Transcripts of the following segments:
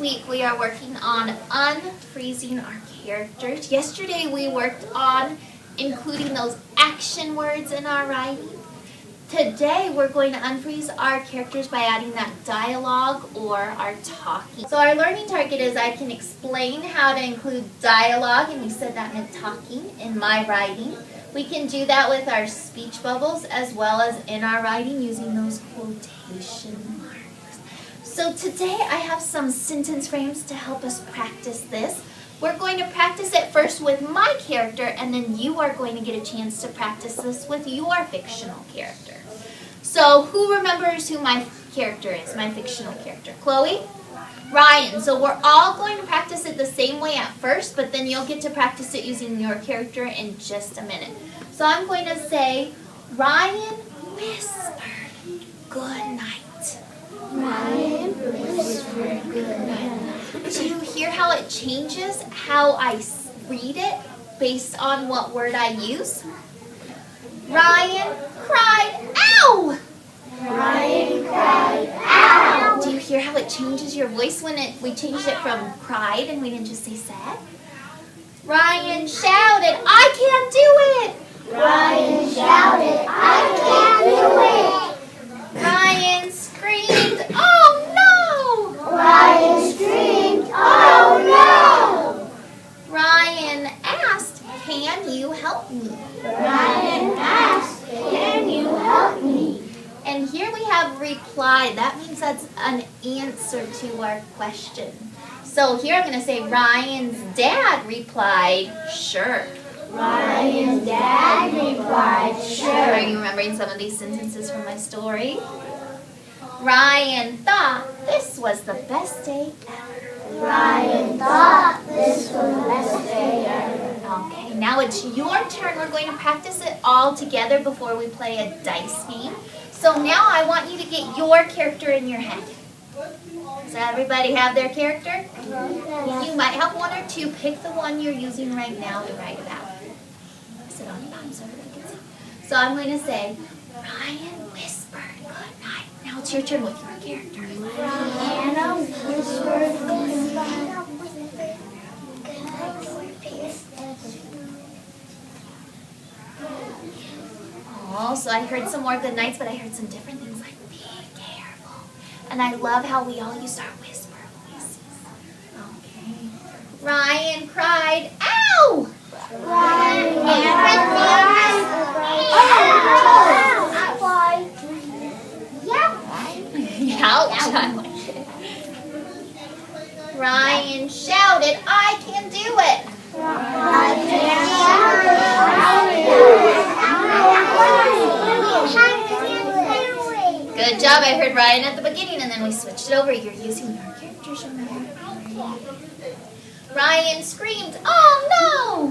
week we are working on unfreezing our characters. Yesterday we worked on including those action words in our writing. Today we're going to unfreeze our characters by adding that dialogue or our talking. So our learning target is I can explain how to include dialogue, and we said that meant talking, in my writing. We can do that with our speech bubbles as well as in our writing using those quotation marks. So today I have some sentence frames to help us practice this. We're going to practice it first with my character, and then you are going to get a chance to practice this with your fictional character. So who remembers who my character is, my fictional character? Chloe? Ryan. So we're all going to practice it the same way at first, but then you'll get to practice it using your character in just a minute. So I'm going to say, Ryan whispered, good night. Ryan whispered, good night. Do you hear how it changes how I read it based on what word I use? Ryan cried, ow! Ryan cried, ow! Do you hear how it changes your voice when we changed it from cried and we didn't just say said? Ryan shouted, I can't do it! Ryan shouted, I can't do it! Ryan screamed, oh no! Ryan screamed, oh no! Ryan asked, can you help me? Ryan asked, can you help me? And here we have replied. That means that's an answer to our question. So here I'm going to say Ryan's dad replied, sure. Ryan's dad replied, sure. Are you remembering some of these sentences from my story? Ryan thought this was the best day ever. Ryan thought this was the best day ever. Okay, now it's your turn. We're going to practice it all together before we play a dice game. So now I want you to get your character in your head. Does everybody have their character? Yes. You might have one or two. Pick the one you're using right now to write about. Sit on your palm so everybody can see. So I'm going to say, Ryan whispered, good night. Now it's your turn with your character. Ryan whispered, good night. Oh, so I heard some more good nights, but I heard some different things like be careful. And I love how we all use our whisper voices. Okay. Ryan cried, ow! Ryan Ouch. Ryan shouted, I can do it. Good job. I heard Ryan at the beginning, and then we switched it over. You're using your characters, remember? Ryan screamed, oh no!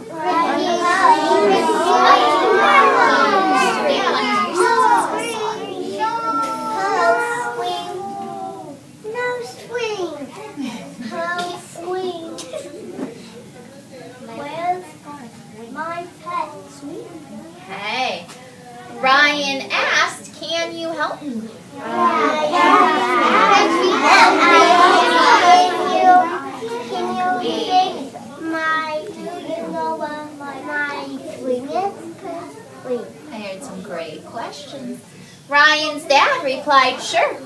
Hey. Ryan asked, can you help me? I heard some great questions. Ryan's dad replied, sure.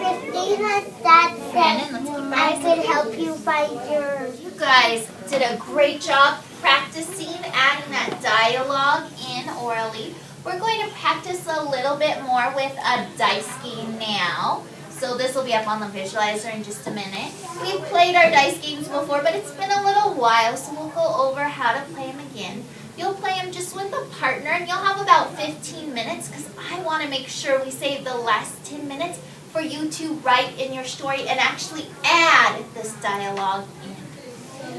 Christina's dad said I could help you find yours. You guys did a great job practicing adding that dialogue in orally. We're going to practice a little bit more with a dice game now. So this will be up on the visualizer in just a minute. We've played our dice games before, but it's been a little while, so we'll go over how to play them again. You'll play them just with a partner, and you'll have about 15 minutes because I want to make sure we save the last 10 minutes for you to write in your story and actually add this dialogue in.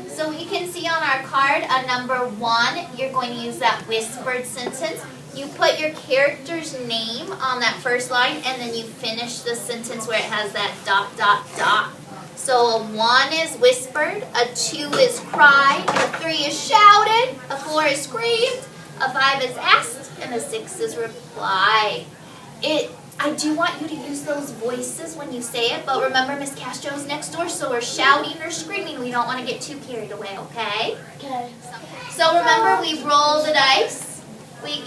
So you can see on our card, number 1, you're going to use that whispered sentence. You put your character's name on that first line, and then you finish the sentence where it has that ... So a 1 is whispered, a 2 is cried, a 3 is shouted, a 4 is screamed, a 5 is asked, and a 6 is replied. I do want you to use those voices when you say it, but remember Miss Castro's next door, so we're shouting or screaming. We don't want to get too carried away, okay? Okay. So remember, we roll the dice. We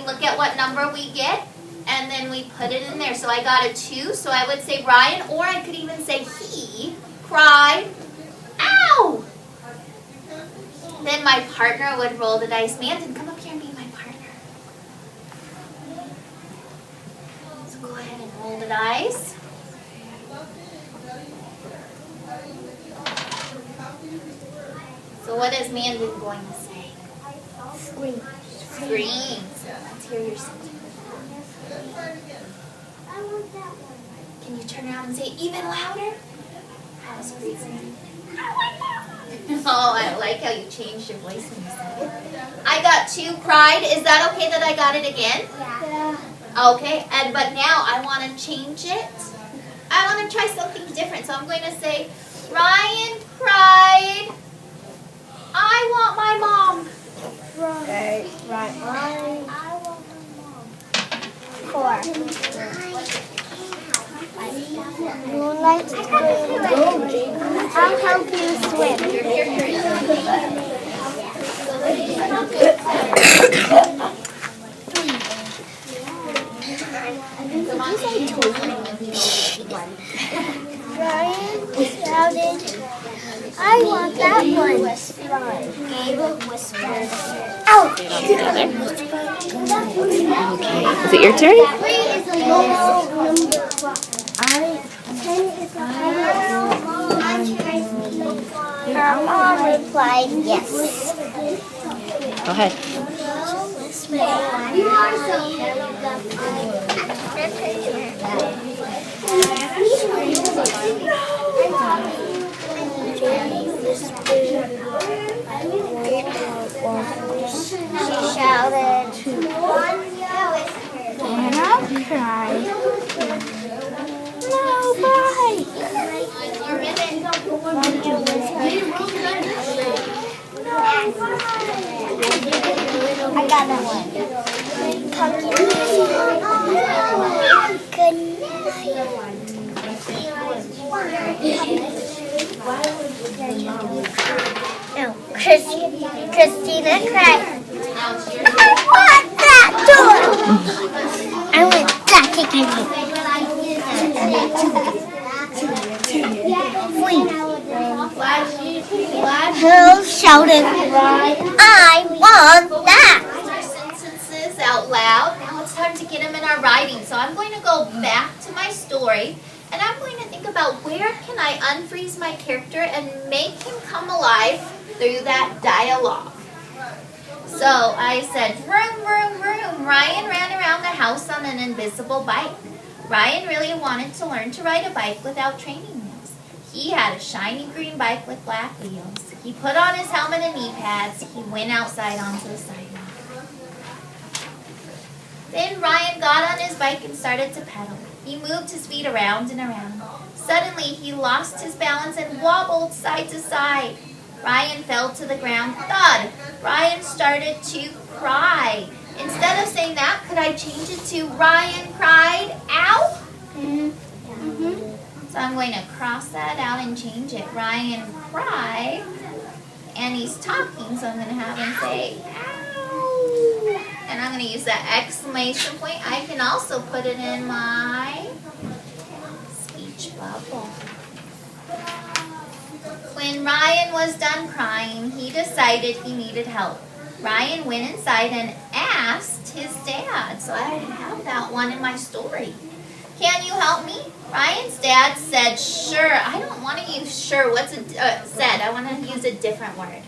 look at what number we get, and then we put it in there. So I got a 2, so I would say Ryan, or I could even say he cried, ow! Then my partner would roll the dice. Mandan, come up here and be my partner. So go ahead and roll the dice. So what is Mandan going to say? Scream. Scream. So let's hear your singing. I want that one. Can you turn around and say it even louder? That was freezing. Oh, I like how you changed your voice when you said it. I got 2 cried. Is that okay that I got it again? Yeah. Okay, but now I want to change it. I want to try something different. So I'm going to say, Ryan cried, I want my mom. Right. I want my mom. 4. Moonlight swim. I'll help you swim. Ryan shouted, I want that one. Gabe whispered, ouch! Is it your turn? 3 is a low number. 10 is a higher number. Her mom replied, yes. Go ahead. You are so She shouted, and I'll cry. No, bye. I got that one. Pumpkin. Good night. No, Christina cried. I want that door. I want that ticket. Who shouted, I want that. Sentences out loud. Now it's time to get them in our writing. So I'm going to go back to my story, and I'm going to think about where can I unfreeze my character and make him come alive through that dialogue. So I said, vroom, vroom, vroom. Ryan ran around the house on an invisible bike. Ryan really wanted to learn to ride a bike without training wheels. He had a shiny green bike with black wheels. He put on his helmet and knee pads. He went outside onto the sidewalk. Then Ryan got on his bike and started to pedal. He moved his feet around and around. Suddenly, he lost his balance and wobbled side to side. Ryan fell to the ground. Thud! Ryan started to cry. Instead of saying that, could I change it to Ryan cried, ow? So I'm going to cross that out and change it. Ryan cried, and he's talking, so I'm going to have him say, ow. And I'm going to use that exclamation point. I can also put it in my speech bubble. When Ryan was done crying, he decided he needed help. Ryan went inside and asked his dad. So I have that one in my story. Can you help me? Ryan's dad said, sure. I don't want to use sure. What's it said? I want to use a different word.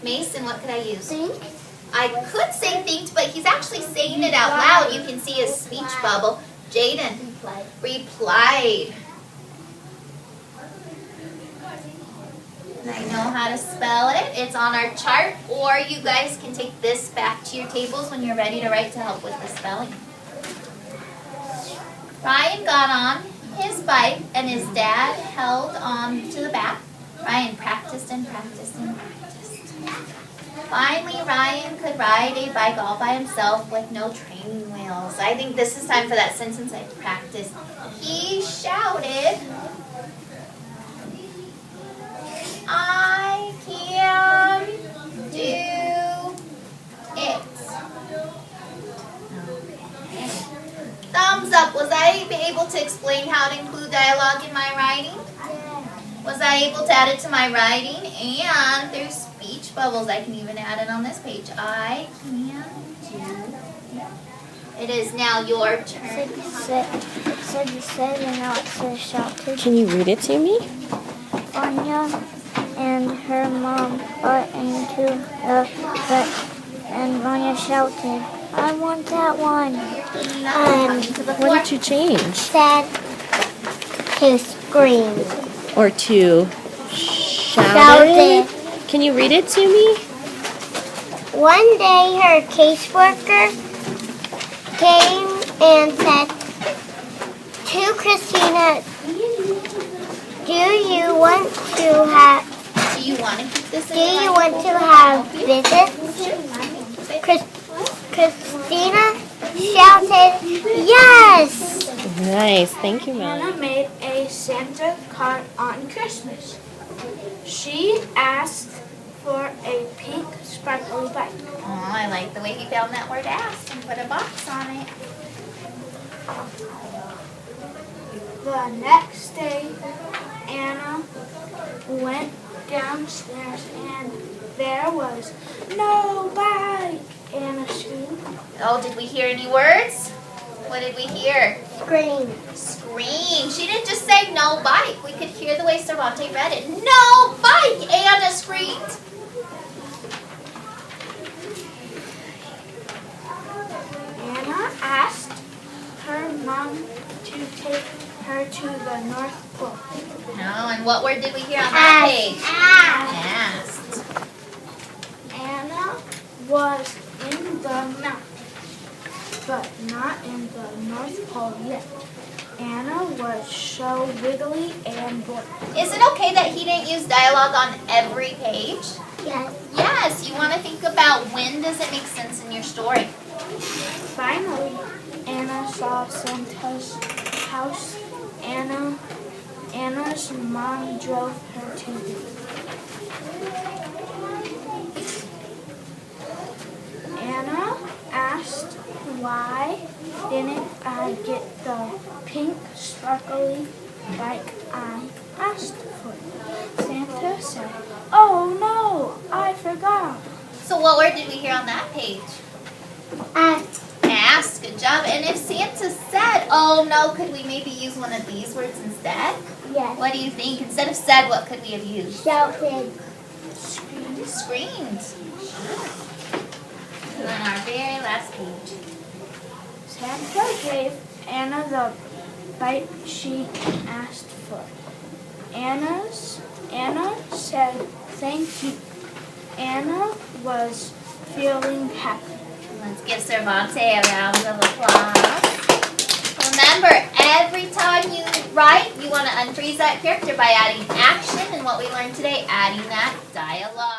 Mason, what could I use? Think? I could say think, but he's actually saying it out loud. You can see his speech bubble. Jaden replied. I know how to spell it. It's on our chart, or you guys can take this back to your tables when you're ready to write to help with the spelling. Ryan got on his bike and his dad held on to the back. Ryan practiced and practiced and practiced. Finally, Ryan could ride a bike all by himself with no training wheels. I think this is time for that sentence I practiced. He shouted, "I can do it." Okay. Thumbs up. Was I able to explain how to include dialogue in my writing? Was I able to add it to my writing? And through speech bubbles, I can even add it on this page. I can do it. It is now your turn. It said you said, and now it says shouted. Can you read it to me? Anya and her mom got into the vet, and Anya shouted, "I want that one." What did you change? Said to scream. Or to shout Shouted. it? Can you read it to me? One day her caseworker came and said to Christina, Do you want to keep this in do your you writing? want to have visits? Christina shouted, "Yes!" Nice. Thank you, Melanie. Hannah made a Santa card on Christmas. She asked for a pink sparkly bike. Oh, I like the way he found that word asked and put a box on it. The next day, Anna went downstairs and there was no bike. Anna screamed. Oh, did we hear any words? What did we hear? Scream. Scream. She didn't just say no bike. We could hear the way Cervante read it. No bike! Anna screamed. Anna asked her mom to take her to the North Pole. No, and what word did we hear on that page? Asked. Anna was in the mountain, but not in the North Pole yet. Anna was so wiggly and bored. Is it okay that he didn't use dialogue on every page? Yes. Yes, you want to think about when does it make sense in your story. Finally, Anna saw Santa's house. Anna's mom drove her to it. Anna asked, "Why didn't I get the pink sparkly bike I asked for?" Santa said, "Oh no, I forgot." So what word did we hear on that page? Asked. Good job. And if Santa said, "Oh no," could we maybe use one of these words instead? Yes. What do you think? Instead of said, what could we have used? Shouted. Screamed. And on our very last page. Santa gave Anna the bike she asked for. Anna said thank you. Anna was feeling happy. Let's give Cervante a round of applause. Remember, every time you write, you want to unfreeze that character by adding action, and what we learned today, adding that dialogue.